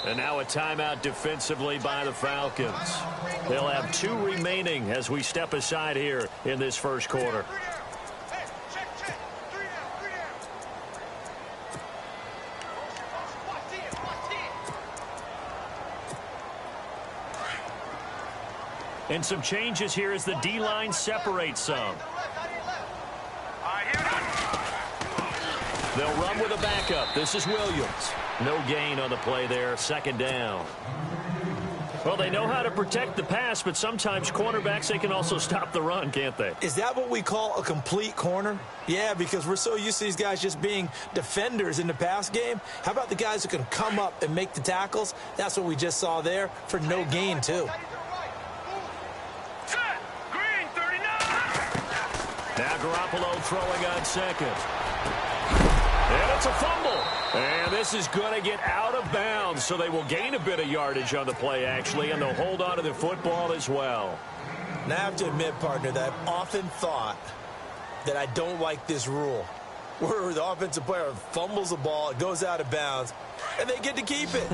And now a timeout defensively by the Falcons. They'll have 2 remaining as we step aside here in this first quarter. And some changes here as the D-line separates some. They'll run with a backup. This is Williams. No gain on the play there. Second down. Well, they know how to protect the pass, but sometimes cornerbacks, they can also stop the run, can't they? Is that what we call a complete corner? Yeah, because we're so used to these guys just being defenders in the pass game. How about the guys who can come up and make the tackles? That's what we just saw there for no gain, too. Now Garoppolo throwing on second. And it's a fumble. And this is going to get out of bounds, so they will gain a bit of yardage on the play, actually, and they'll hold on to the football as well. Now, I have to admit, partner, that I've often thought that I don't like this rule, where the offensive player fumbles the ball, it goes out of bounds, and they get to keep it.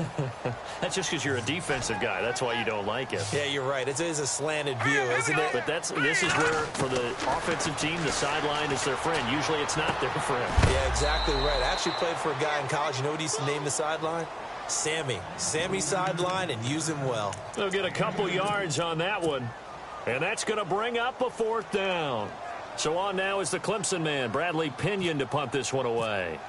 That's just because you're a defensive guy. That's why you don't like it. Yeah, you're right. It is a slanted view, isn't it? But this is where, for the offensive team, the sideline is their friend. Usually it's not their friend. Yeah, exactly right. I actually played for a guy in college. You know what he used to name the sideline? Sammy. Sammy sideline, and use him well. They'll get a couple yards on that one. And that's going to bring up a 4th down. So on now is the Clemson man, Bradley Pinion, to punt this one away.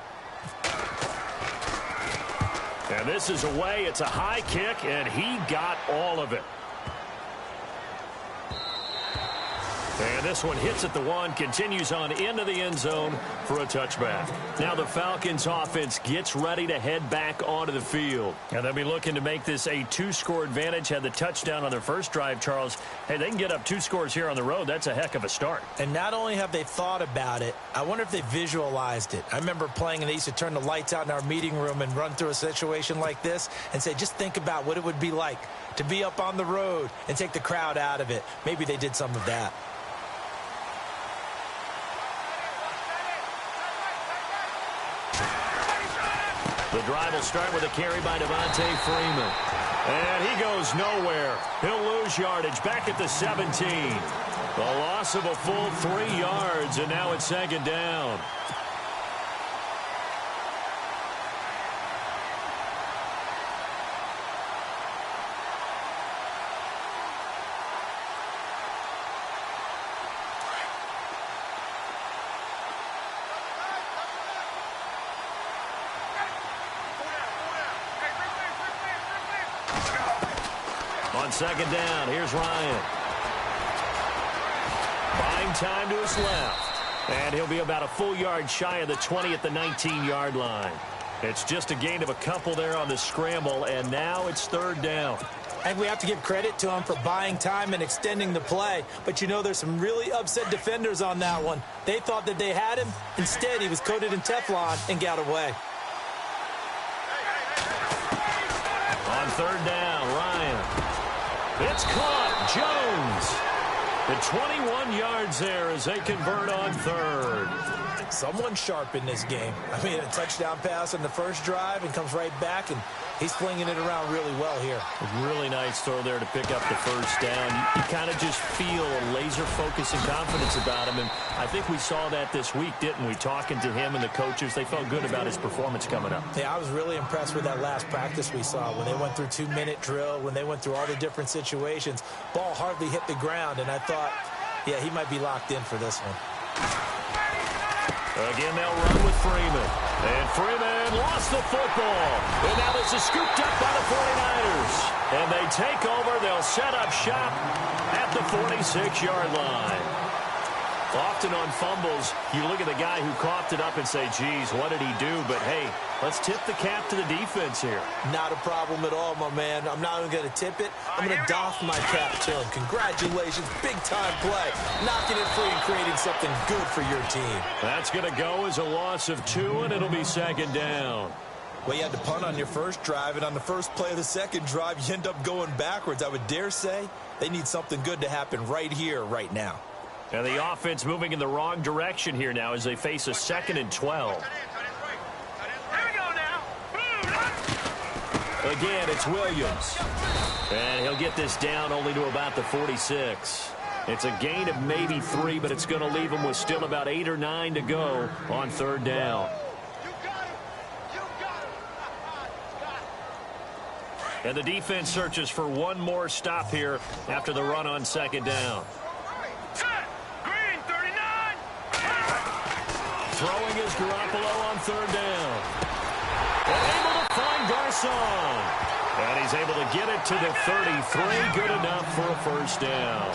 And this is away. It's a high kick, and he got all of it. And this one hits at the 1, continues on into the end zone for a touchback. Now the Falcons offense gets ready to head back onto the field. And they'll be looking to make this a 2-score advantage. Had the touchdown on their first drive, Charles. Hey, they can get up 2 scores here on the road. That's a heck of a start. And not only have they thought about it, I wonder if they visualized it. I remember playing, and they used to turn the lights out in our meeting room and run through a situation like this and say, just think about what it would be like to be up on the road and take the crowd out of it. Maybe they did some of that. The drive will start with a carry by Devontae Freeman. And he goes nowhere. He'll lose yardage back at the 17. The loss of a full 3 yards, and now it's second down. On second down, here's Ryan. Buying time to his left. And he'll be about a full yard shy of the 20 at the 19-yard line. It's just a gain of a couple there on the scramble, and now it's 3rd down. And we have to give credit to him for buying time and extending the play. But, you know, there's some really upset defenders on that one. They thought that they had him. Instead, he was coated in Teflon and got away. On 3rd down, Ryan. It's caught. Jones. The 21 yards there as they convert on 3rd. Someone sharp in this game. I mean, a touchdown pass on the first drive and comes right back, and he's flinging it around really well here. A really nice throw there to pick up the first down. You kind of just feel a laser focus and confidence about him, and I think we saw that this week, didn't we? Talking to him and the coaches, they felt good about his performance coming up. Yeah, I was really impressed with that last practice we saw when they went through 2-minute drill, when they went through all the different situations. Ball hardly hit the ground, and I thought, yeah, he might be locked in for this one. Again, they'll run with Freeman. And Freeman lost the football. And now this is scooped up by the 49ers. And they take over. They'll set up shop at the 46-yard line. Often on fumbles, you look at the guy who coughed it up and say, geez, what did he do? But, hey, let's tip the cap to the defense here. Not a problem at all, my man. I'm not even going to tip it. I'm going to doff my cap to him. Congratulations. Big-time play. Knocking it free and creating something good for your team. That's going to go as a loss of 2, and it'll be second down. Well, you had to punt on your first drive, and on the first play of the second drive, you end up going backwards. I would dare say they need something good to happen right here, right now. And the offense moving in the wrong direction here now as they face a 2nd and 12. Again, it's Williams. And he'll get this down only to about the 46. It's a gain of maybe 3, but it's going to leave him with still about 8 or 9 to go on third down. And the defense searches for one more stop here after the run on second down. Throwing is Garoppolo on third down. And able to find Garcon. And he's able to get it to the 33. Good enough for a first down.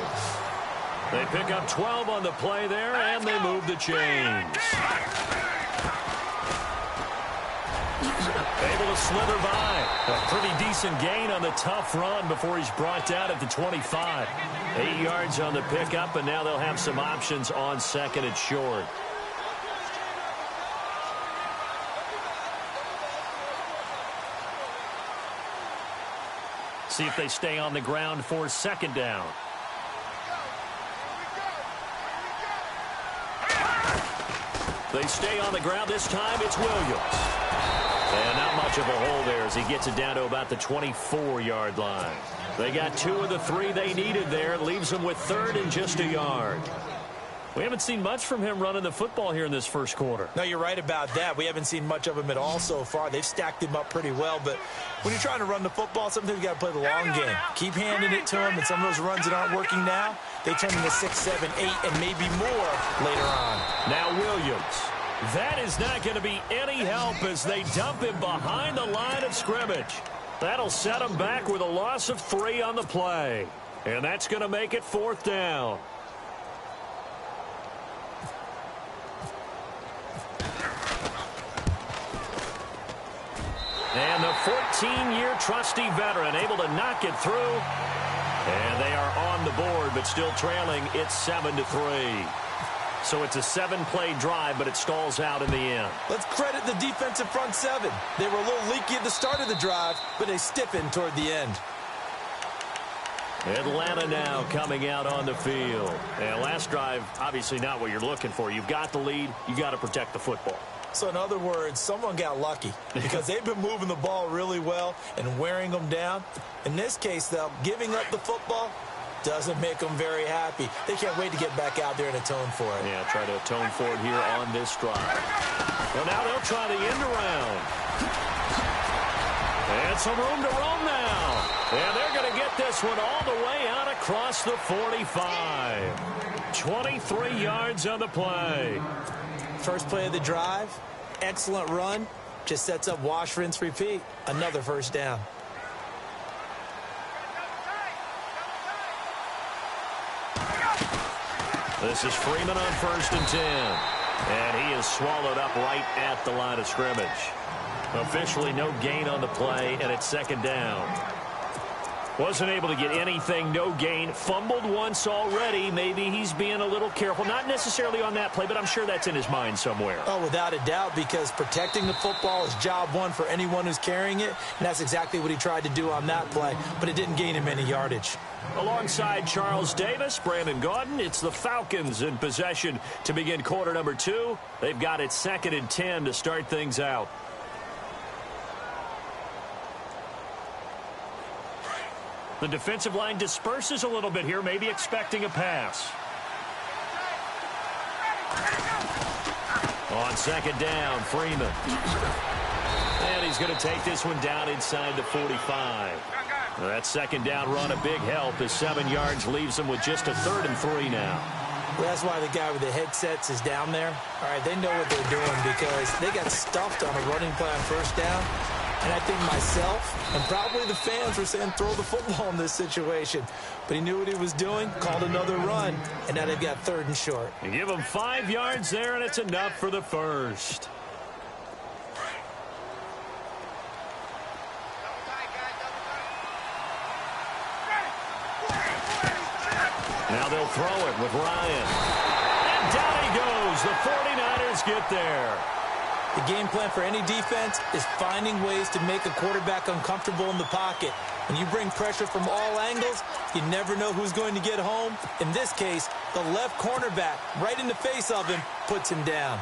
They pick up 12 on the play there, and they move the chains. Able to slither by. A pretty decent gain on the tough run before he's brought down at the 25. 8 yards on the pickup, and now they'll have some options on second and short. See if they stay on the ground for second down. They stay on the ground. This time it's Williams. And not much of a hole there as he gets it down to about the 24-yard line. They got 2 of the 3 they needed there. Leaves them with third and just a yard. We haven't seen much from him running the football here in this first quarter. No, you're right about that. We haven't seen much of him at all so far. They've stacked him up pretty well, but when you're trying to run the football, sometimes you got to play the long game. Keep handing it to him, and some of those runs that aren't working now, they turn into 6, 7, 8, and maybe more later on. Now Williams. That is not going to be any help as they dump him behind the line of scrimmage. That'll set him back with a loss of 3 on the play. And that's going to make it fourth down. And the 14-year trusty veteran able to knock it through. And they are on the board, but still trailing. It's 7-3. So it's a 7-play drive, but it stalls out in the end. Let's credit the defensive front 7. They were a little leaky at the start of the drive, but they stiffened toward the end. Atlanta now coming out on the field. And last drive, obviously not what you're looking for. You've got the lead. You got to protect the football. So in other words, someone got lucky because they've been moving the ball really well and wearing them down. In this case, though, giving up the football doesn't make them very happy. They can't wait to get back out there and atone for it. Yeah, try to atone for it here on this drive. Well, now they'll try the end around. And some room to roam now. And they're going to get this one all the way out across the 45. 23 yards on the play. First play of the drive, excellent run. Just sets up wash, rinse, repeat. Another first down. This is Freeman on 1st and 10. And he is swallowed up right at the line of scrimmage. Officially no gain on the play, and it's second down. Wasn't able to get anything, no gain. Fumbled once already. Maybe he's being a little careful. Not necessarily on that play, but I'm sure that's in his mind somewhere. Oh, without a doubt, because protecting the football is job one for anyone who's carrying it, and that's exactly what he tried to do on that play, but it didn't gain him any yardage. Alongside Charles Davis, Brandon Gaudin, it's the Falcons in possession to begin quarter number 2. They've got it 2nd and 10 to start things out. The defensive line disperses a little bit here, maybe expecting a pass. On second down, Freeman. And he's going to take this one down inside the 45. That second down run, a big help as 7 yards leaves him with just a 3rd and 3 now. Well, that's why the guy with the headsets is down there. All right, they know what they're doing because they got stuffed on a running play on first down. And I think myself and probably the fans were saying throw the football in this situation. But he knew what he was doing, called another run, and now they've got 3rd and short. You give him 5 yards there, and it's enough for the first. Now they'll throw it with Ryan. And down he goes. The 49ers get there. The game plan for any defense is finding ways to make a quarterback uncomfortable in the pocket. When you bring pressure from all angles, you never know who's going to get home. In this case, the left cornerback, right in the face of him, puts him down.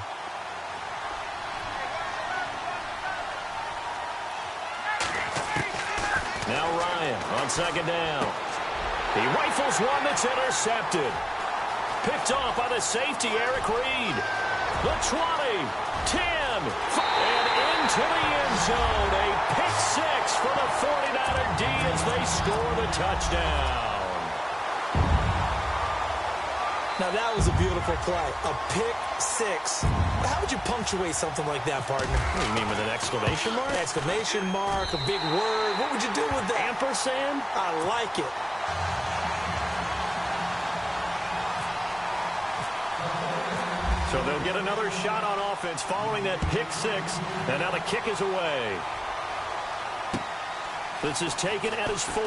Now Ryan on second down. He rifles one that's intercepted. Picked off by the safety, Eric Reed. The 20, 10, and into the end zone. A pick six for the 49er D as they score the touchdown. Now, that was a beautiful play. A pick six. How would you punctuate something like that, partner? What do you mean, with an exclamation mark? Exclamation mark, a big word. What would you do with that? Ampersand? I like it. So they'll get another shot on offense following that pick six. And now the kick is away. This is taken at his 4.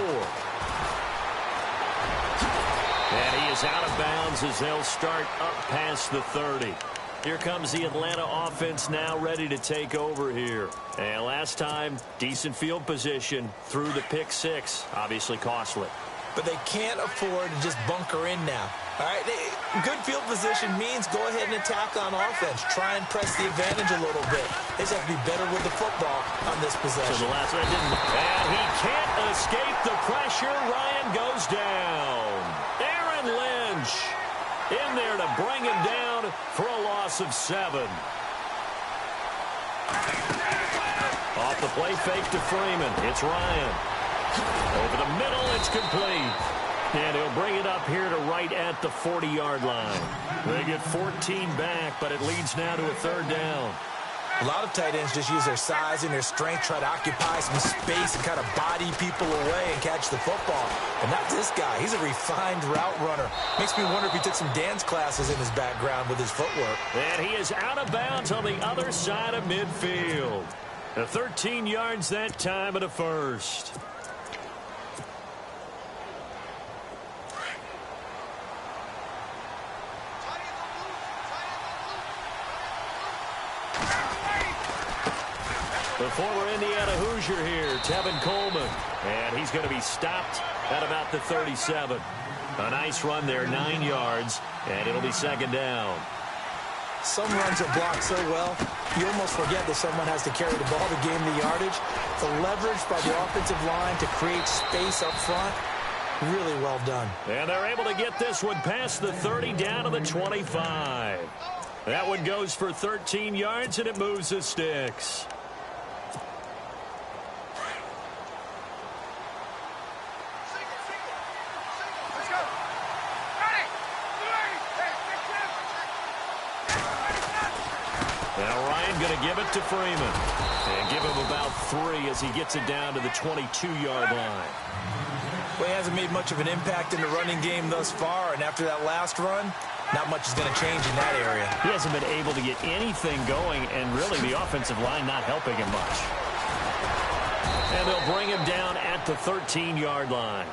And he is out of bounds as they'll start up past the 30. Here comes the Atlanta offense now ready to take over here. And last time, decent field position through the pick six. Obviously costly. But they can't afford to just bunker in now. All right, good field position means go ahead and attack on offense. Try and press the advantage a little bit. They just have to be better with the football on this possession. So the last one didn't. And he can't escape the pressure. Ryan goes down. Aaron Lynch in there to bring him down for a loss of 7. Off the play fake to Freeman. It's Ryan. Over the middle, it's complete. And he'll bring it up here to right at the 40-yard line. They get 14 back, but it leads now to a 3rd down. A lot of tight ends just use their size and their strength, try to occupy some space and kind of body people away and catch the football. But not this guy. He's a refined route runner. Makes me wonder if he took some dance classes in his background with his footwork. And he is out of bounds on the other side of midfield. 13 yards that time at a first. The former Indiana Hoosier here, Tevin Coleman. And he's going to be stopped at about the 37. A nice run there, 9 yards, and it'll be 2nd down. Some runs are blocked so well, you almost forget that someone has to carry the ball to gain the yardage. The leverage by the offensive line to create space up front, really well done. And they're able to get this one past the 30 down to the 25. That one goes for 13 yards, and it moves the sticks. Now Ryan going to give it to Freeman. And give him about 3 as he gets it down to the 22-yard line. Well, he hasn't made much of an impact in the running game thus far, and after that last run, not much is going to change in that area. He hasn't been able to get anything going, and really the offensive line not helping him much. And they'll bring him down at the 13-yard line.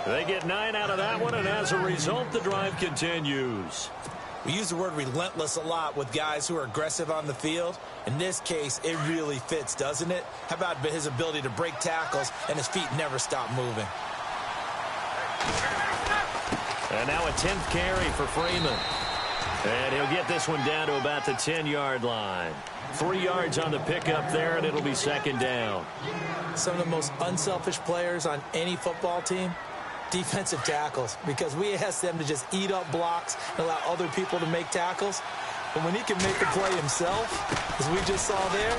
They get 9 out of that one, and as a result, the drive continues. We use the word relentless a lot with guys who are aggressive on the field. In this case, it really fits, doesn't it? How about his ability to break tackles and his feet never stop moving? And now a 10th carry for Freeman. And he'll get this one down to about the 10-yard line. 3 yards on the pickup there, and it'll be 2nd down. Some of the most unselfish players on any football team, defensive tackles, because we ask them to just eat up blocks and allow other people to make tackles. But when he can make a play himself, as we just saw there,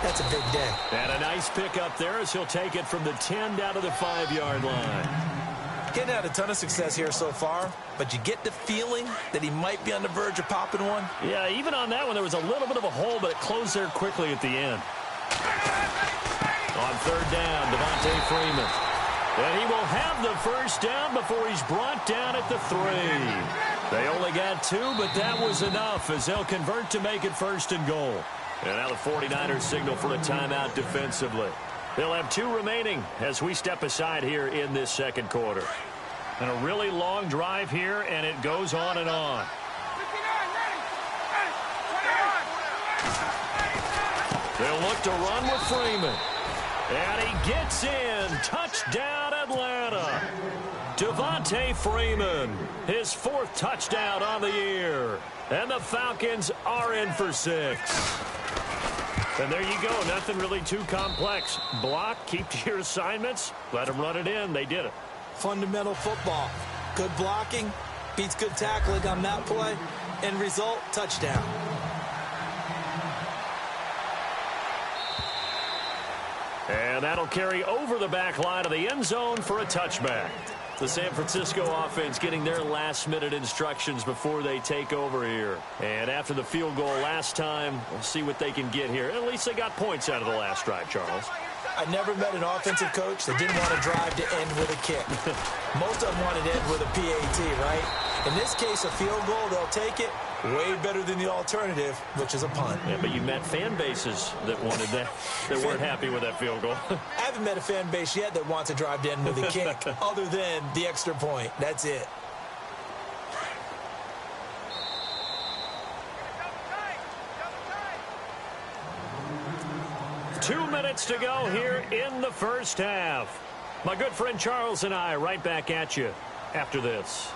that's a big day. And a nice pickup there as he'll take it from the 10 down to the 5-yard line. Getting had a ton of success here so far, but you get the feeling that he might be on the verge of popping one. Yeah, even on that one, there was a little bit of a hole, but it closed there quickly at the end. On 3rd down, Devontae Freeman. And he will have the 1st down before he's brought down at the 3. They only got 2, but that was enough as they'll convert to make it 1st and goal. And now the 49ers signal for a timeout defensively. They'll have 2 remaining as we step aside here in this 2nd quarter. And a really long drive here, and it goes on and on. They'll look to run with Freeman. And he gets in. Touchdown, Atlanta. Devontae Freeman, his 4th touchdown on the year. And the Falcons are in for 6. And there you go. Nothing really too complex. Block, keep to your assignments, let them run it in. They did it. Fundamental football. Good blocking beats good tackling on that play. End result, touchdown. And that'll carry over the back line of the end zone for a touchback. The San Francisco offense getting their last-minute instructions before they take over here. And after the field goal last time, we'll see what they can get here. At least they got points out of the last drive, Charles. I never met an offensive coach that didn't want to drive to end with a kick. Most of them wanted to end with a PAT, right? In this case, a field goal, they'll take it. Way better than the alternative, which is a punt. Yeah, but you met fan bases that wanted that, that weren't happy with that field goal. I haven't met a fan base yet that wants to drive to end with a kick, other than the extra point. That's it. Two minutes to go here in the first half. My good friend Charles and I right back at you after this.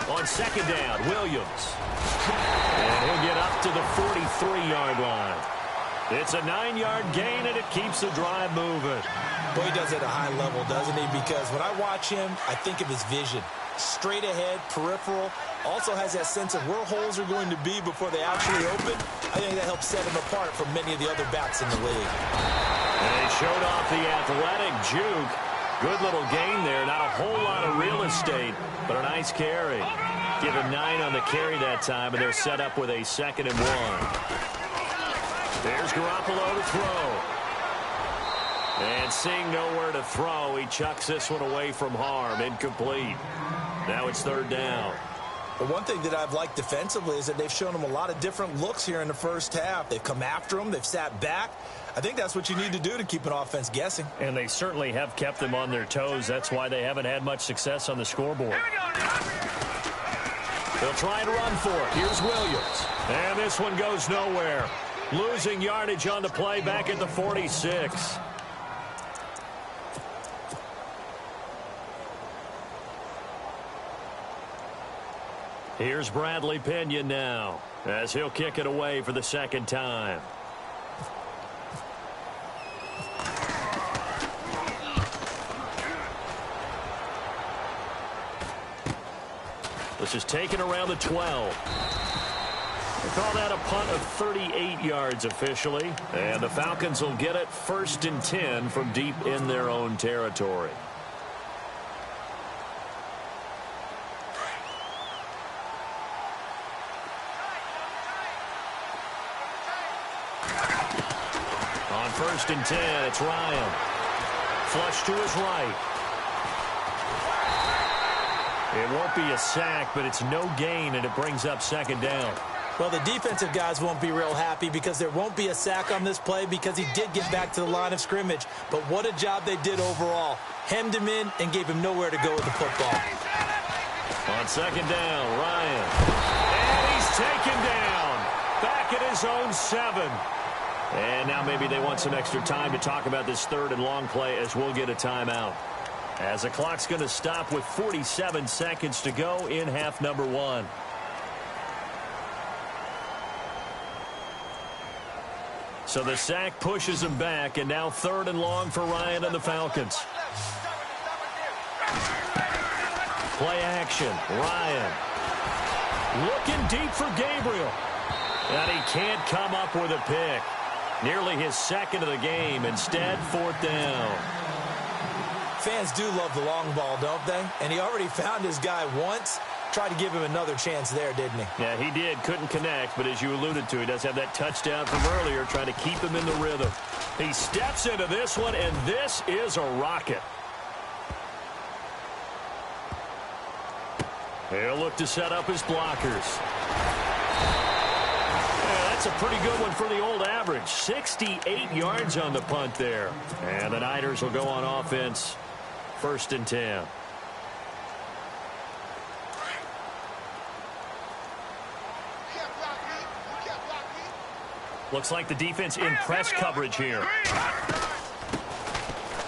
On second down, Williams. And he'll get up to the 43-yard line. It's a 9-yard gain, and it keeps the drive moving. Boy, he does it at a high level, doesn't he? Because when I watch him, I think of his vision. Straight ahead, peripheral. Also has that sense of where holes are going to be before they actually open. I think that helps set him apart from many of the other backs in the league. And they showed off the athletic juke. Good little gain there. Not a whole lot of real estate, but a nice carry. Give him 9 on the carry that time, and they're set up with a 2nd and 1. There's Garoppolo to throw. And seeing nowhere to throw, he chucks this one away from harm. Incomplete. Now it's 3rd down. But one thing that I've liked defensively is that they've shown him a lot of different looks here in the first half. They've come after him. They've sat back. I think that's what you need to do to keep an offense guessing. And they certainly have kept them on their toes. That's why they haven't had much success on the scoreboard. They'll try and run for it. Here's Williams. And this one goes nowhere. Losing yardage on the play back at the 46. Here's Bradley Pinion now as he'll kick it away for the 2nd time. This is taken around the 12. They call that a punt of 38 yards officially. And the Falcons will get it 1st and 10 from deep in their own territory. On 1st and 10, it's Ryan. Flush to his right. It won't be a sack, but it's no gain, and it brings up 2nd down. Well, the defensive guys won't be real happy because there won't be a sack on this play because he did get back to the line of scrimmage. But what a job they did overall. Hemmed him in and gave him nowhere to go with the football. On 2nd down, Ryan. And he's taken down. Back at his own 7. And now maybe they want some extra time to talk about this 3rd and long play as we'll get a timeout. As the clock's going to stop with 47 seconds to go in half number 1. So the sack pushes him back, and now 3rd and long for Ryan and the Falcons. Play action. Ryan. Looking deep for Gabriel. And he can't come up with a pick. Nearly his 2nd of the game. Instead, 4th down. Fans do love the long ball, don't they? And he already found his guy once. Tried to give him another chance there, didn't he? Yeah, he did. Couldn't connect, but as you alluded to, he does have that touchdown from earlier, trying to keep him in the rhythm. He steps into this one, and this is a rocket. He'll look to set up his blockers. Yeah, that's a pretty good one for the old average. 68 yards on the punt there. And the Niners will go on offense. 1st and 10. Looks like the defense in press coverage here.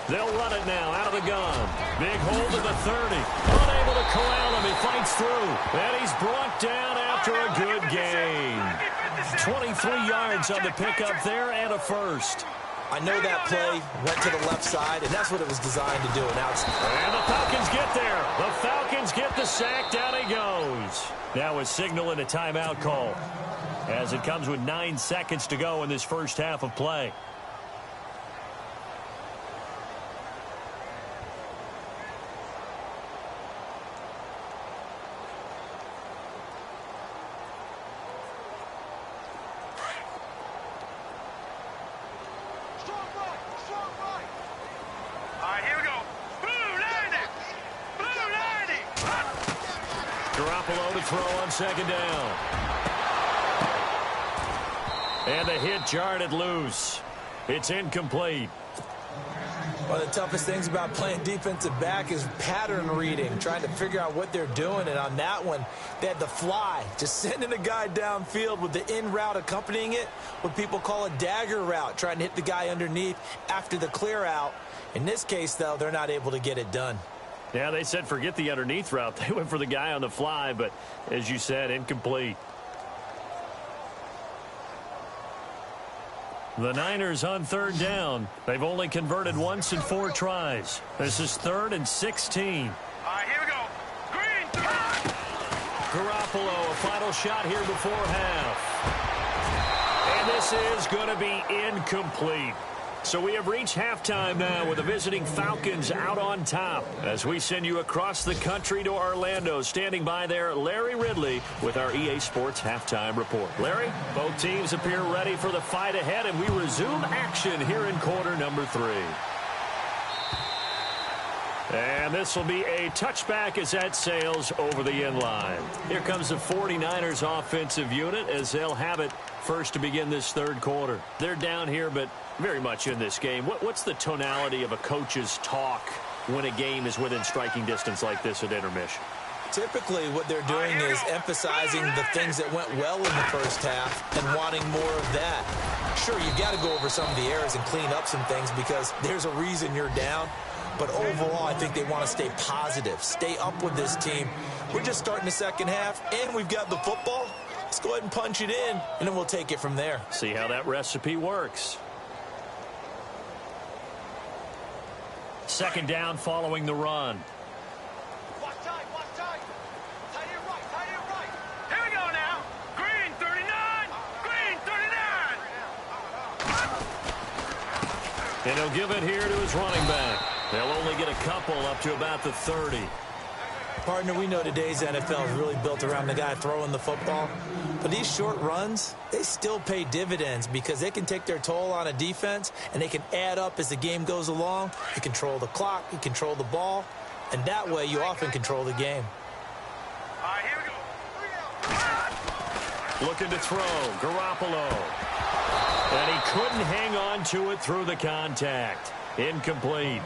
They'll run it now out of the gun. Big hold to the 30. Unable to corral him. He fights through. And he's brought down after a good gain. 23 yards on the pickup there and a first. I know that play went to the left side, and that's what it was designed to do. And the Falcons get there. The Falcons get the sack. Down he goes. Now a signal and a timeout call, as it comes with 9 seconds to go in this first half of play. Garoppolo to throw on second down. And the hit jarred it loose. It's incomplete. One of the toughest things about playing defensive back is pattern reading, trying to figure out what they're doing. And on that one, they had the fly, just sending a guy downfield with the in route accompanying it, what people call a dagger route, trying to hit the guy underneath after the clear out. In this case, though, they're not able to get it done. Yeah, they said forget the underneath route. They went for the guy on the fly, but as you said, incomplete. The Niners on third down. They've only converted once in 4 tries. This is 3rd and 16. All right, here we go. Green. Garoppolo, a final shot here before half. And this is going to be incomplete. So we have reached halftime now with the visiting Falcons out on top. As we send you across the country to Orlando, standing by there, Larry Ridley with our EA Sports Halftime Report. Larry, both teams appear ready for the fight ahead, and we resume action here in quarter number 3. And this will be a touchback as that sails over the end line. Here comes the 49ers offensive unit as they'll have it first to begin this third quarter. They're down here, but very much in this game. What's the tonality of a coach's talk when a game is within striking distance like this at intermission? Typically, what they're doing is emphasizing the things that went well in the first half and wanting more of that. Sure, you've got to go over some of the errors and clean up some things because there's a reason you're down. But overall, I think they want to stay positive, stay up with this team. We're just starting the second half, and we've got the football. Let's go ahead and punch it in, and then we'll take it from there. See how that recipe works. Second down following the run. Watch tight, watch tight. Tight end right, tight end right. Here we go now. Green 39. Green 39. And he'll give it here to his running back. They'll only get a couple up to about the 30. Partner, we know today's NFL is really built around the guy throwing the football. But these short runs, they still pay dividends because they can take their toll on a defense and they can add up as the game goes along. You control the clock, you control the ball, and that way you often control the game. All right, here we go. Looking to throw, Garoppolo. And he couldn't hang on to it through the contact. Incomplete.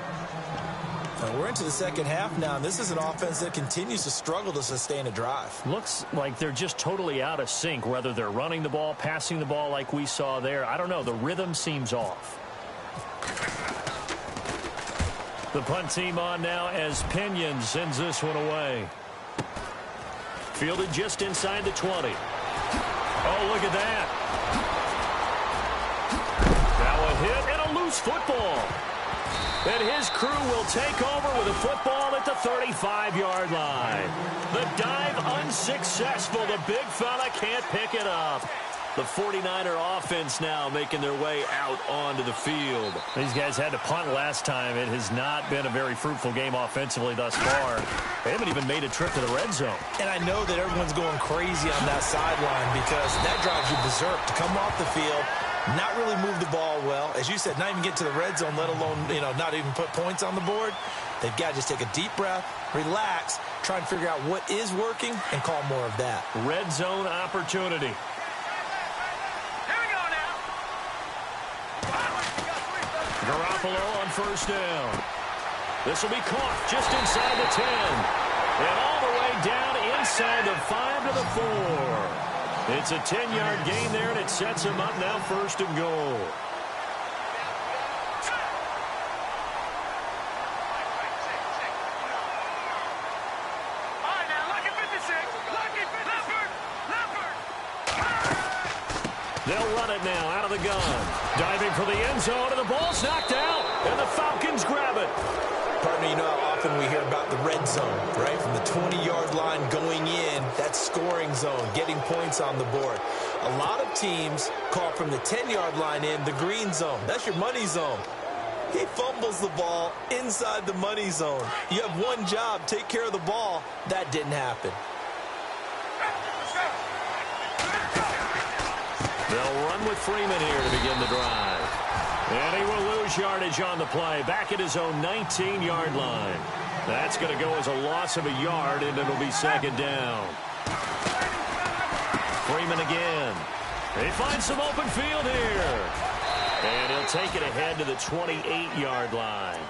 We're into the second half now, and this is an offense that continues to struggle to sustain a drive. Looks like they're just totally out of sync, whether they're running the ball, passing the ball like we saw there. I don't know. The rhythm seems off. The punt team on now as Pinion sends this one away. Fielded just inside the 20. Oh, look at that. Now a hit and a loose football. And his crew will take over with a football at the 35-yard line. The dive unsuccessful. The big fella can't pick it up. The 49er offense now making their way out onto the field. These guys had to punt last time. It has not been a very fruitful game offensively thus far. They haven't even made a trip to the red zone. And I know that everyone's going crazy on that sideline because that drives you berserk to come off the field, not really move the ball well. As you said, not even get to the red zone, let alone, not even put points on the board. They've got to just take a deep breath, relax, try and figure out what is working, and call more of that. Red zone opportunity. Here we go now. Garoppolo on first down. This will be caught just inside the 10. And all the way down inside the 5 to the 4. It's a 10-yard gain there, and it sets him up now 1st and goal. They'll run it now out of the gun. Diving for the end zone, and the ball's knocked out, and the Falcons grab it. Partner, you know how often we hear about the red zone, right? From the 20-yard line going in, that scoring zone, getting points on the board. A lot of teams call from the 10-yard line in the green zone. That's your money zone. He fumbles the ball inside the money zone. You have one job, take care of the ball. That didn't happen. They'll run with Freeman here to begin the drive. And he will lose yardage on the play, back at his own 19-yard line. That's going to go as a loss of a yard, and it'll be 2nd down. Freeman again. He finds some open field here. And he'll take it ahead to the 28-yard line.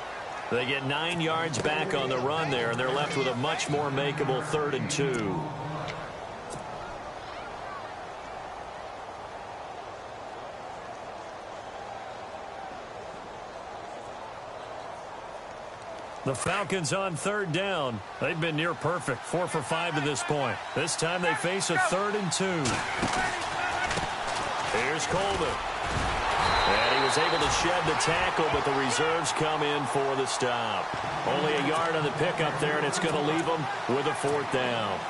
They get 9 yards back on the run there, and they're left with a much more makeable 3rd and 2. The Falcons on 3rd down. They've been near perfect, 4 for 5 to this point. This time they face a 3rd and 2. Here's Coleman. And he was able to shed the tackle, but the reserves come in for the stop. Only a yard on the pickup there, and it's going to leave them with a 4th down.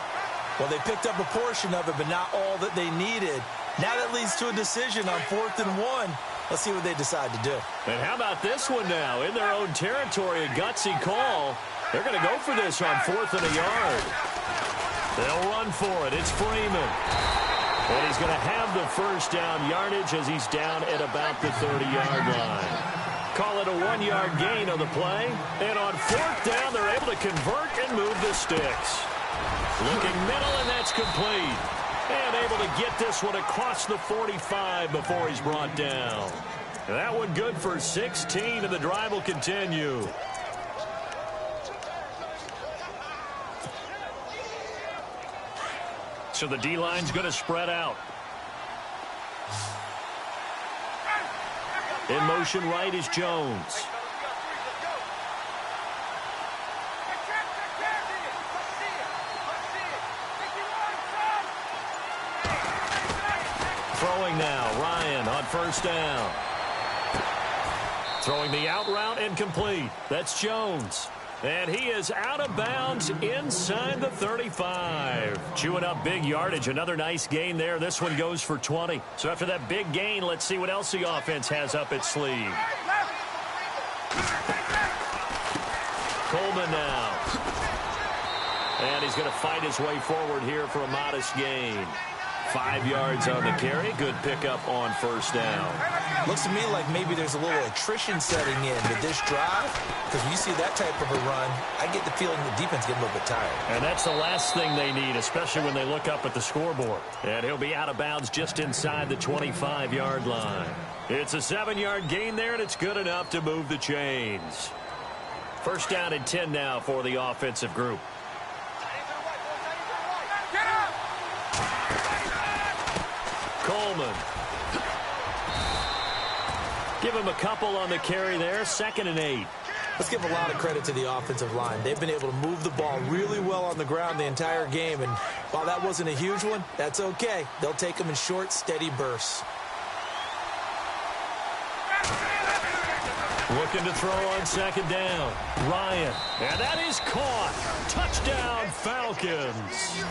Well, they picked up a portion of it, but not all that they needed. Now that leads to a decision on 4th and 1. Let's see what they decide to do. And how about this one now? In their own territory, a gutsy call. They're going to go for this on 4th and a yard. They'll run for it. It's Freeman. And he's going to have the 1st down yardage as he's down at about the 30-yard line. Call it a 1-yard gain on the play. And on 4th down, they're able to convert and move the sticks. Looking middle, and that's complete. And able to get this one across the 45 before he's brought down. That one good for 16, and the drive will continue. So the D-line's going to spread out. In motion right is Jones. Throwing now, Ryan on 1st down. Throwing the out route and complete. That's Jones. And he is out of bounds inside the 35. Chewing up big yardage. Another nice gain there. This one goes for 20. So after that big gain, let's see what else the offense has up its sleeve. Coleman now. And he's going to fight his way forward here for a modest gain. 5 yards on the carry. Good pickup on 1st down. Looks to me like maybe there's a little attrition setting in with this drive, because when you see that type of a run, I get the feeling the defense getting a little bit tired. And that's the last thing they need, especially when they look up at the scoreboard. And he'll be out of bounds just inside the 25-yard line. It's a 7-yard gain there, and it's good enough to move the chains. 1st down and 10 now for the offensive group. Coleman. Give him a couple on the carry there. 2nd and 8. Let's give a lot of credit to the offensive line. They've been able to move the ball really well on the ground the entire game. And while that wasn't a huge one, that's okay. They'll take them in short, steady bursts. Looking to throw on 2nd down. Ryan. And that is caught. Touchdown, Falcons.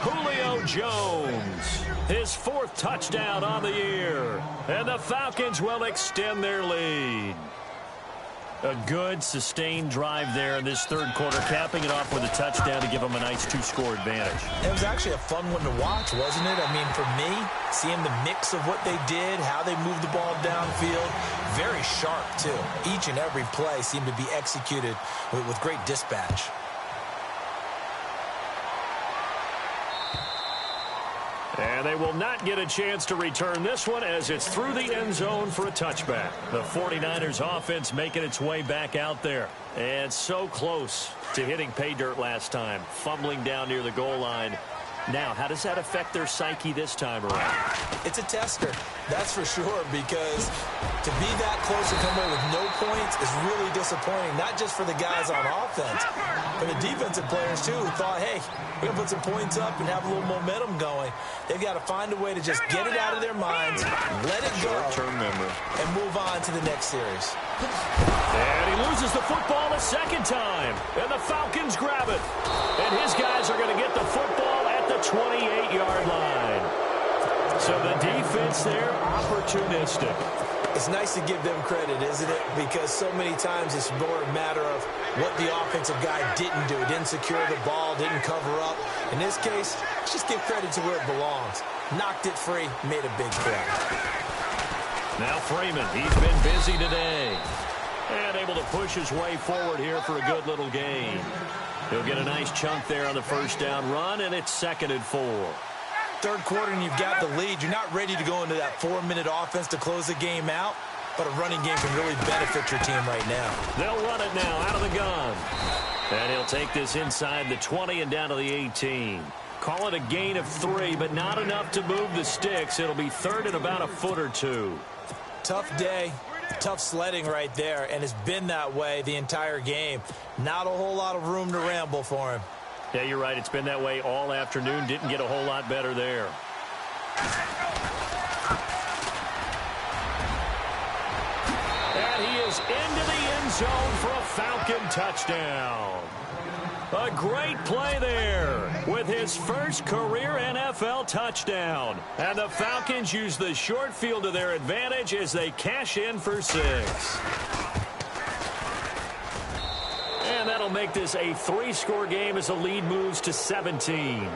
Julio Jones. His 4th touchdown on the year. And the Falcons will extend their lead. A good, sustained drive there in this 3rd quarter, capping it off with a touchdown to give them a nice 2-score advantage. It was actually a fun one to watch, wasn't it? I mean, for me, seeing the mix of what they did, how they moved the ball downfield, very sharp, too. Each and every play seemed to be executed with great dispatch. And they will not get a chance to return this one as it's through the end zone for a touchback. The 49ers offense making its way back out there. And so close to hitting pay dirt last time. Fumbling down near the goal line Now, how does that affect their psyche this time around? It's a tester, that's for sure, because to be that close to come away with no points is really disappointing, not just for the guys on offense, but the defensive players, too, who thought, hey, we're going to put some points up and have a little momentum going. They've got to find a way to just get it out of their minds, let it go, short-term memory, and move on to the next series. And he loses the football a second time, and the Falcons grab it. And his guys are going to get the football at the 28-yard line. So the defense there, opportunistic. It's nice to give them credit, isn't it? Because so many times it's more a matter of what the offensive guy didn't do. Didn't secure the ball, didn't cover up. In this case, let's just give credit to where it belongs. Knocked it free, made a big play. Now Freeman, he's been busy today. And able to push his way forward here for a good little gain. He'll get a nice chunk there on the first down run, and it's 2nd and 4. Third quarter and you've got the lead. You're not ready to go into that 4-minute offense to close the game out, but a running game can really benefit your team right now. They'll run it now out of the gun. And he'll take this inside the 20 and down to the 18. Call it a gain of 3, but not enough to move the sticks. It'll be 3rd and about a foot or 2. Tough day, tough sledding right there, and it's been that way the entire game. Not a whole lot of room to ramble for him. Yeah, you're right. It's been that way all afternoon. Didn't get a whole lot better there. And he is into the end zone for a Falcon touchdown. A great play there with his first career NFL touchdown. And the Falcons use the short field to their advantage as they cash in for 6. And that'll make this a 3-score game as the lead moves to 17.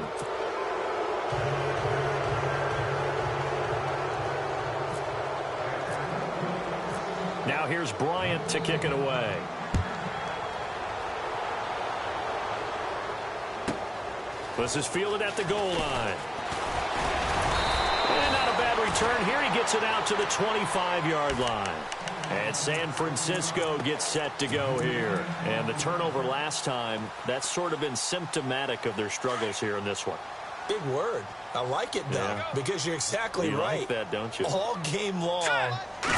Now here's Bryant to kick it away. This is fielded at the goal line. And not a bad return here. He gets it out to the 25-yard line. And San Francisco gets set to go here. And the turnover last time, that's sort of been symptomatic of their struggles here in this one. Big word. I like it, though, because you're exactly right. You like that, don't you? All game long,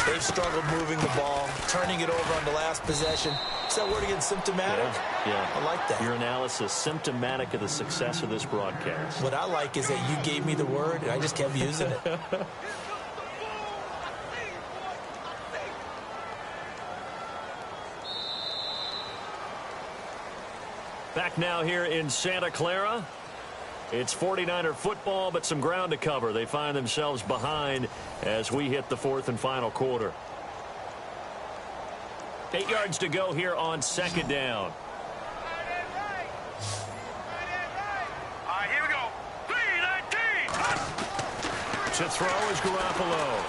they've struggled moving the ball, turning it over on the last possession. Is that word again, symptomatic? Yeah. I like that. Your analysis, symptomatic of the success of this broadcast. What I like is that you gave me the word, and I just kept using it. Back now here in Santa Clara. It's 49er football, but some ground to cover. They find themselves behind as we hit the 4th and final quarter. 8 yards to go here on 2nd down. All right, here we go. 3-19. To throw is Garoppolo.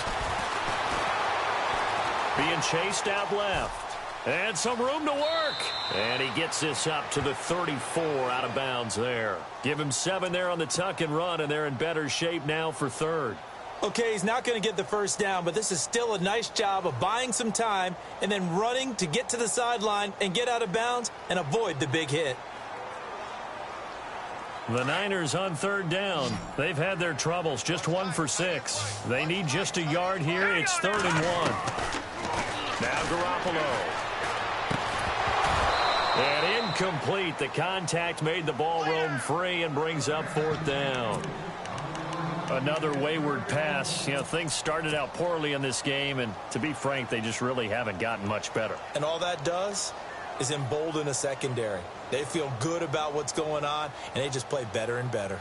Being chased out left. And some room to work. And he gets this up to the 34 out of bounds there. Give him 7 there on the tuck and run, and they're in better shape now for 3rd. Okay, he's not going to get the first down, but this is still a nice job of buying some time and then running to get to the sideline and get out of bounds and avoid the big hit. The Niners on 3rd down. They've had their troubles, just 1 for 6. They need just a yard here. It's 3rd and 1. Now Garoppolo. And incomplete. The contact made the ball roam free and brings up 4th down. Another wayward pass. You know, things started out poorly in this game, and to be frank, they just really haven't gotten much better. And all that does is embolden a secondary. They feel good about what's going on, and they just play better and better.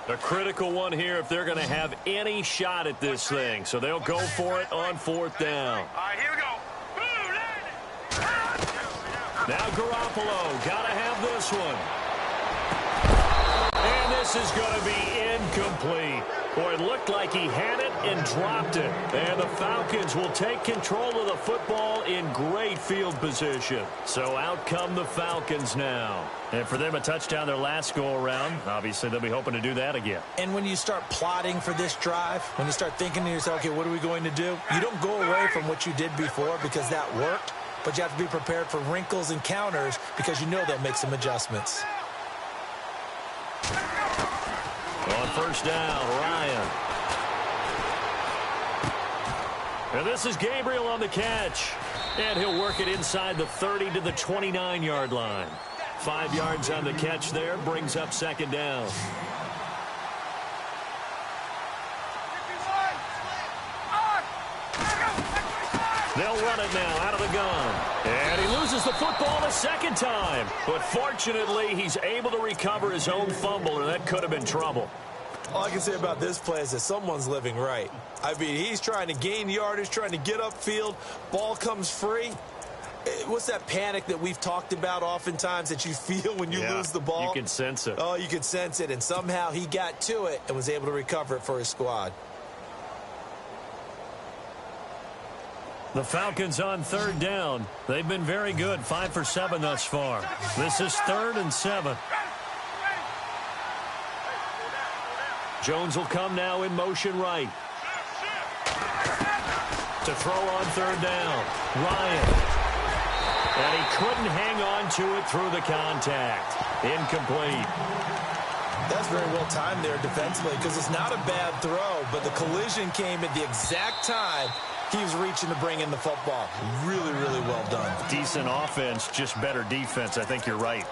A critical one here if they're going to have any shot at this thing. So they'll go for it on 4th down. All right, here we go. Now Garoppolo, got to have this one. And this is going to be incomplete. Boy, it looked like he had it and dropped it. And the Falcons will take control of the football in great field position. So out come the Falcons now. And for them, a touchdown their last go-around. Obviously, they'll be hoping to do that again. And when you start plotting for this drive, when you start thinking to yourself, okay, what are we going to do? You don't go away from what you did before because that worked. But you have to be prepared for wrinkles and counters because you know they'll make some adjustments. On first down, Ryan. And this is Gabriel on the catch. And he'll work it inside the 30 to the 29-yard line. 5 yards on the catch there, brings up second down. They'll run it now out of the gun. And he loses the football a second time. But fortunately, he's able to recover his own fumble, or that could have been trouble. All I can say about this play is that someone's living right. I mean, he's trying to gain yardage, trying to get upfield. Ball comes free. What's that panic that we've talked about oftentimes that you feel when you lose the ball? You can sense it. Oh, you can sense it. And somehow he got to it and was able to recover it for his squad. The Falcons on third down. They've been very good, 5 for 7 thus far. This is 3rd and 7. Jones will come now in motion right. To throw on third down. Ryan. And he couldn't hang on to it through the contact. Incomplete. That's very well timed there defensively because it's not a bad throw, but the collision came at the exact time he was reaching to bring in the football. Really, really well done. Decent offense, just better defense. I think you're right.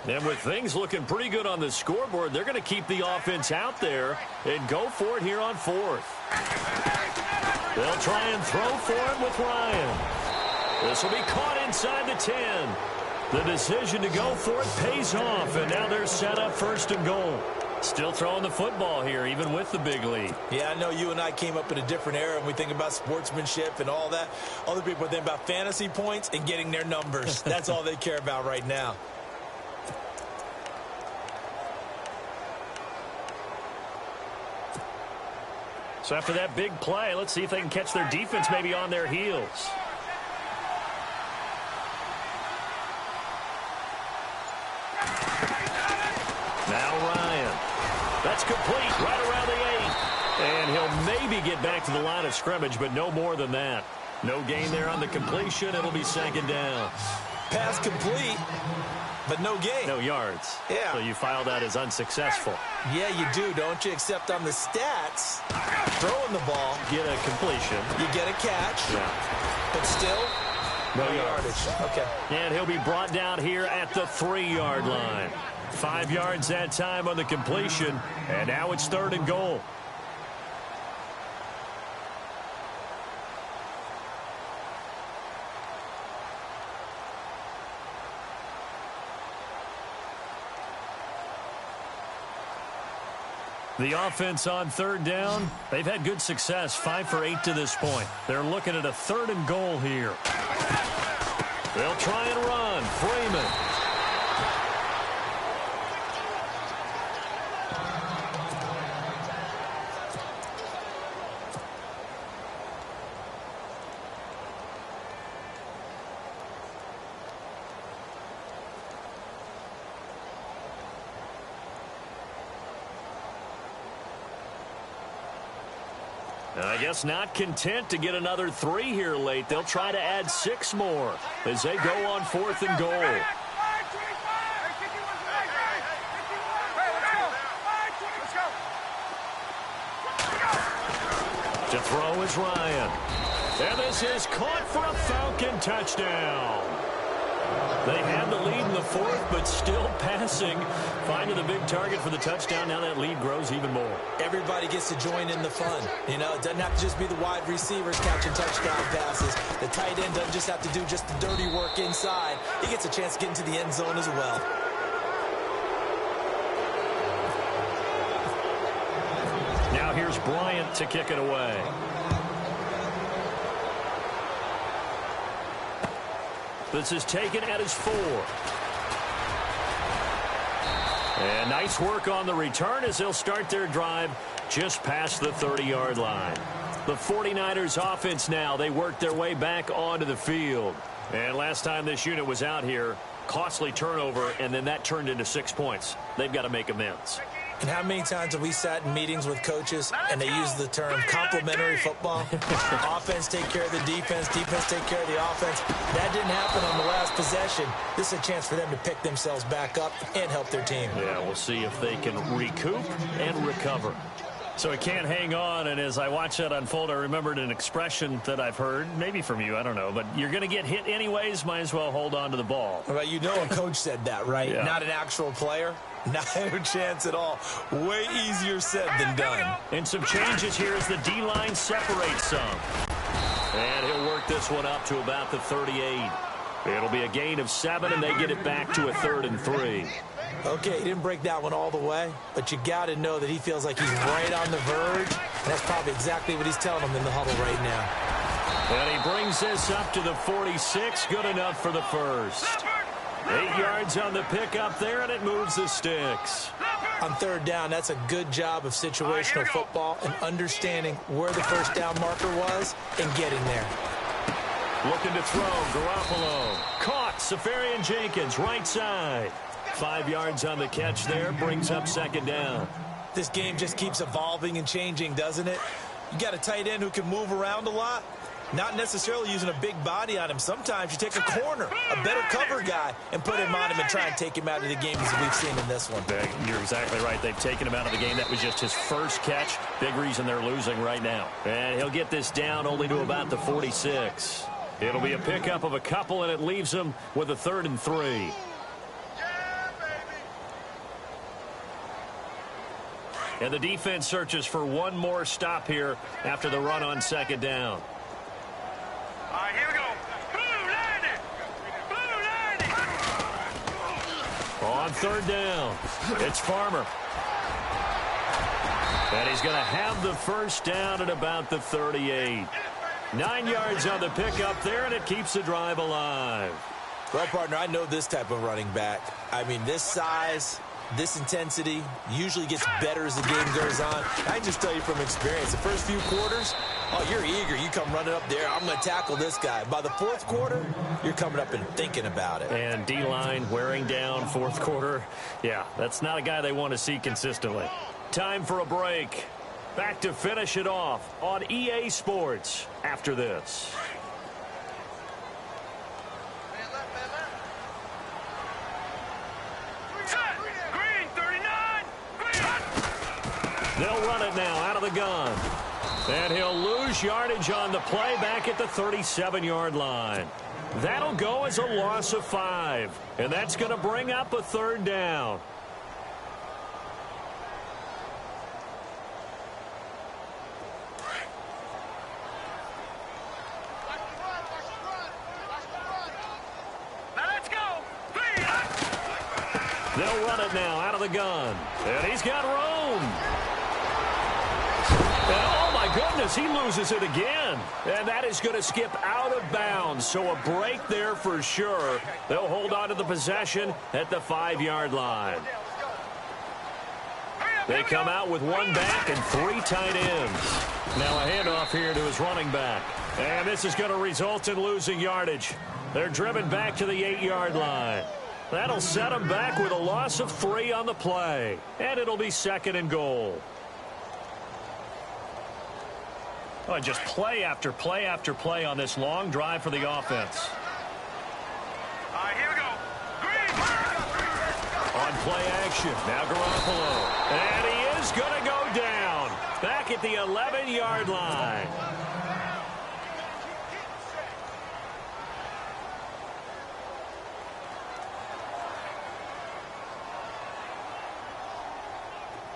And with things looking pretty good on the scoreboard, they're going to keep the offense out there and go for it here on 4th. They'll try and throw for it with Ryan. This will be caught inside the 10. The decision to go for it pays off, and now they're set up 1st and goal. Still throwing the football here, even with the big lead. Yeah, I know you and I came up in a different era, and we think about sportsmanship and all that. Other people think about fantasy points and getting their numbers. That's all they care about right now. So after that big play, let's see if they can catch their defense maybe on their heels. Now Ryan. That's complete right around the 8. And he'll maybe get back to the line of scrimmage, but no more than that. No gain there on the completion. It'll be 2nd down. Pass complete, but no gain. No yards. Yeah. So you file that as unsuccessful. Yeah, you do, don't you? Except on the stats, throwing the ball. Get a completion. You get a catch. Yeah. But still, no yardage. Okay. And he'll be brought down here at the 3-yard line. 5 yards that time on the completion. And now it's 3rd and goal. The offense on 3rd down, they've had good success, 5 for 8 to this point. They're looking at a 3rd and goal here. They'll try and run. Freeman. I guess not content to get another 3 here late. They'll try to add 6 more as they go on 4th and goal. To throw is Ryan. And this is caught for a Falcon touchdown. They had the lead in the 4th, but still passing. Finding the big target for the touchdown. Now that lead grows even more. Everybody gets to join in the fun. You know, it doesn't have to just be the wide receivers catching touchdown passes. The tight end doesn't just have to do just the dirty work inside. He gets a chance to get into the end zone as well. Now here's Bryant to kick it away. This is taken at his 4. And nice work on the return as they'll start their drive just past the 30-yard line. The 49ers offense now, they work their way back onto the field. And last time this unit was out here, costly turnover, and then that turned into 6 points. They've got to make amends. And how many times have we sat in meetings with coaches and they use the term complementary football? Offense take care of the defense, defense take care of the offense. That didn't happen on the last possession. This is a chance for them to pick themselves back up and help their team. Yeah, we'll see if they can recoup and recover. So it can't hang on, and as I watch that unfold, I remembered an expression that I've heard, maybe from you, I don't know, but you're going to get hit anyways, might as well hold on to the ball. Well, you know a coach said that, right? Yeah. Not an actual player. Not a chance at all. Way easier said than done. And some changes here as the D-line separates some. And he'll work this one up to about the 38. It'll be a gain of 7, and they get it back to a 3rd and 3. Okay, he didn't break that one all the way, but you got to know that he feels like he's right on the verge, and that's probably exactly what he's telling them in the huddle right now. And he brings this up to the 46, good enough for the first. 8 yards on the pickup there, and it moves the sticks. On 3rd down, that's a good job of situational football and understanding where the first down marker was and getting there. Looking to throw, Garoppolo. Caught, Safarian Jenkins, right side. 5 yards on the catch there, brings up 2nd down. This game just keeps evolving and changing, doesn't it? You got a tight end who can move around a lot. Not necessarily using a big body on him. Sometimes you take a corner, a better cover guy, and put him on him and try and take him out of the game as we've seen in this one. You're exactly right. They've taken him out of the game. That was just his first catch. Big reason they're losing right now. And he'll get this down only to about the 46. It'll be a pickup of a couple, and it leaves him with a 3rd and 3. And the defense searches for one more stop here after the run on 2nd down. All right, here we go. Blue landing. Blue landing. On 3rd down, it's Farmer. And he's going to have the first down at about the 38. 9 yards on the pickup there, and it keeps the drive alive. Well, partner, I know this type of running back. I mean, this size, this intensity usually gets better as the game goes on. I just tell you from experience, the first few quarters, oh, you're eager. You come running up there. I'm going to tackle this guy. By the 4th quarter, you're coming up and thinking about it. And D-line wearing down 4th quarter. Yeah, that's not a guy they want to see consistently. Time for a break. Back to finish it off on EA Sports after this. Green 39. They'll run it now out of the gun. And he'll lose yardage on the play back at the 37-yard line. That'll go as a loss of 5. And that's going to bring up a 3rd down. They'll run it now out of the gun. And he's got room. And oh my goodness, he loses it again. And that is going to skip out of bounds. So a break there for sure. They'll hold on to the possession at the 5-yard line. They come out with 1 back and 3 tight ends. Now a handoff here to his running back. And this is going to result in losing yardage. They're driven back to the 8-yard line. That'll set them back with a loss of 3 on the play. And it'll be 2nd and goal. Oh, just play after play after play on this long drive for the offense. All right, here we go. Green. On play action, now Garoppolo. And he is going to go down. Back at the 11-yard line.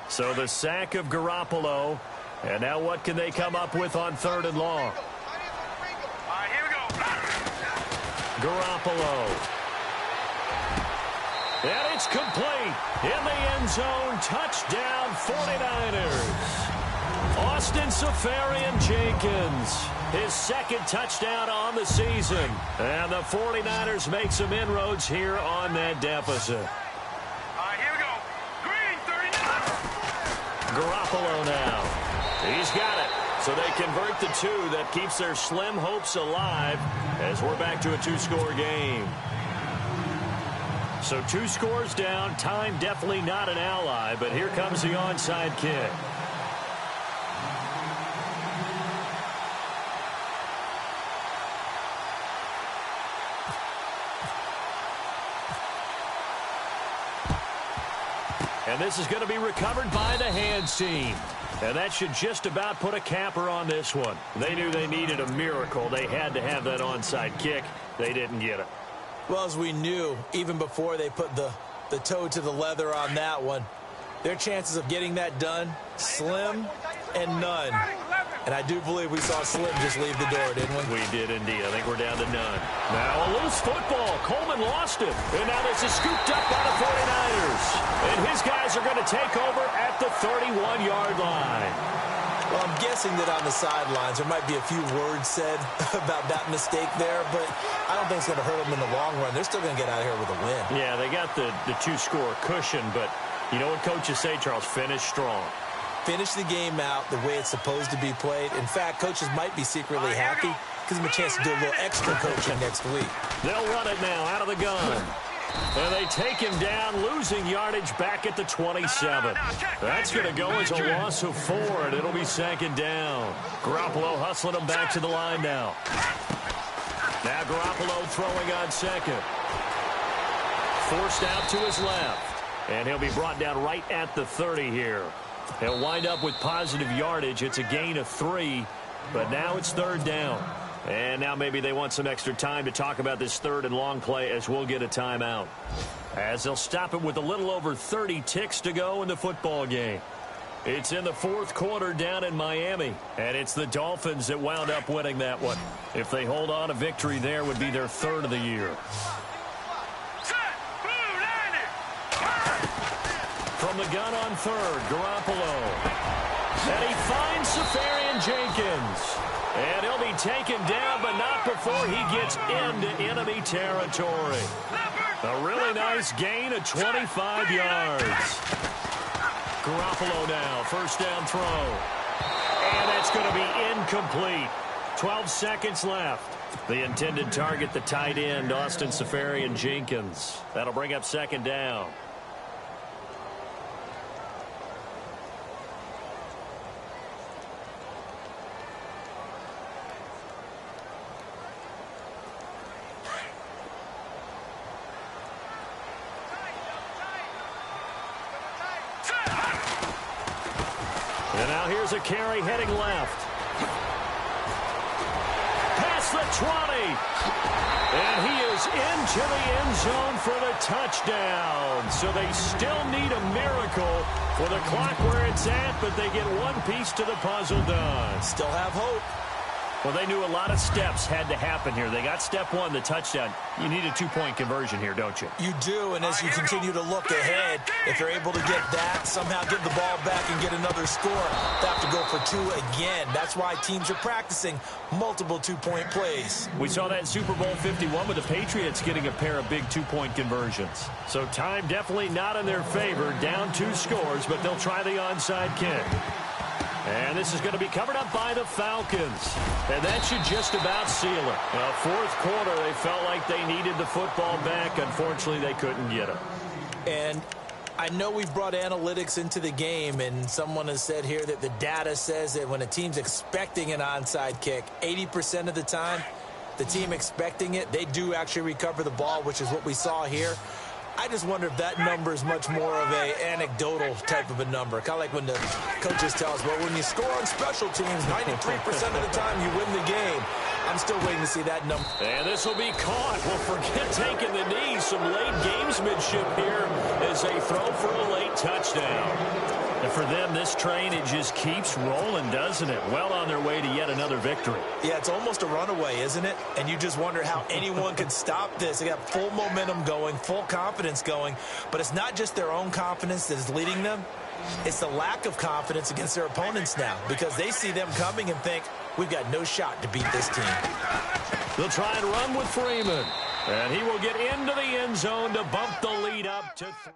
So the sack of Garoppolo. And now what can they come up with on 3rd and long? All right, here we go. Garoppolo. And it's complete. In the end zone, touchdown 49ers. Saulhunter his second touchdown on the season. And the 49ers make some inroads here on that deficit. Here we go. Green, 39. Garoppolo now. He's got it. So they convert the two. That keeps their slim hopes alive as we're back to a two-score game. So 2 scores down. Time definitely not an ally, but here comes the onside kick. And this is going to be recovered by the hands team. And that should just about put a capper on this one. They knew they needed a miracle. They had to have that onside kick. They didn't get it. Well, as we knew, even before they put the toe to the leather on that one, their chances of getting that done, slim and none. And I do believe we saw Slim just leave the door, didn't we? We did indeed. I think we're down to none. Now a loose football. Coleman lost it. And now this is scooped up by the 49ers. And his guys are going to take over at the 31-yard line. Well, I'm guessing that on the sidelines there might be a few words said about that mistake there, but I don't think it's going to hurt them in the long run. They're still going to get out of here with a win. Yeah, they got the 2-score cushion, but you know what coaches say, Charles? Finish strong. Finish the game out the way it's supposed to be played. In fact, coaches might be secretly happy. Gives them a chance to do a little extra coaching next week. They'll run it now out of the gun. And they take him down, losing yardage back at the 27. That's going to go as a loss of 4, and it'll be second down. Garoppolo hustling him back to the line now. Now Garoppolo throwing on second. Forced out to his left. And he'll be brought down right at the 30 here. He'll wind up with positive yardage. It's a gain of 3, but now it's third down. And now maybe they want some extra time to talk about this third and long play as we'll get a timeout. As they'll stop it with a little over 30 ticks to go in the football game. It's in the fourth quarter down in Miami, and it's the Dolphins that wound up winning that one. If they hold on, a victory there would be their 3rd of the year. From the gun on 3rd, Garoppolo. And he finds Saulhunter. And he'll be taken down, but not before he gets into enemy territory. A really nice gain of 25 yards. Garoppolo now, first down throw. And that's going to be incomplete. 12 seconds left. The intended target, the tight end, Austin Saulhunter. That'll bring up second down. And now here's a carry heading left. Past the 20. And he is into the end zone for the touchdown. So they still need a miracle with the clock where it's at, but they get one piece to the puzzle done. Still have hope. Well, they knew a lot of steps had to happen here. They got step 1, the touchdown. You need a 2-point conversion here, don't you? You do, and as you continue to look ahead, if they're able to get that, somehow get the ball back and get another score, they have to go for 2 again. That's why teams are practicing multiple 2-point plays. We saw that in Super Bowl 51 with the Patriots getting a pair of big 2-point conversions. So time definitely not in their favor. Down 2 scores, but they'll try the onside kick. And this is going to be covered up by the Falcons. And that should just about seal it. Well, fourth quarter, they felt like they needed the football back. Unfortunately, they couldn't get it. And I know we've brought analytics into the game, and someone has said here that the data says that when a team's expecting an onside kick, 80% of the time, the team expecting it, they do actually recover the ball, which is what we saw here. I just wonder if that number is much more of a anecdotal type of a number. Kind of like when the coaches tell us, well, when you score on special teams, 93% of the time you win the game. I'm still waiting to see that number. And this will be caught. Well, forget taking the knee. Some late gamesmanship here as they throw for a late touchdown. And for them, this train, it just keeps rolling, doesn't it? Well on their way to yet another victory. Yeah, it's almost a runaway, isn't it? And you just wonder how anyone could stop this. They got full momentum going, full confidence going. But it's not just their own confidence that is leading them. It's the lack of confidence against their opponents now because they see them coming and think, we've got no shot to beat this team. They'll try and run with Freeman. And he will get into the end zone to bump the lead up to 3.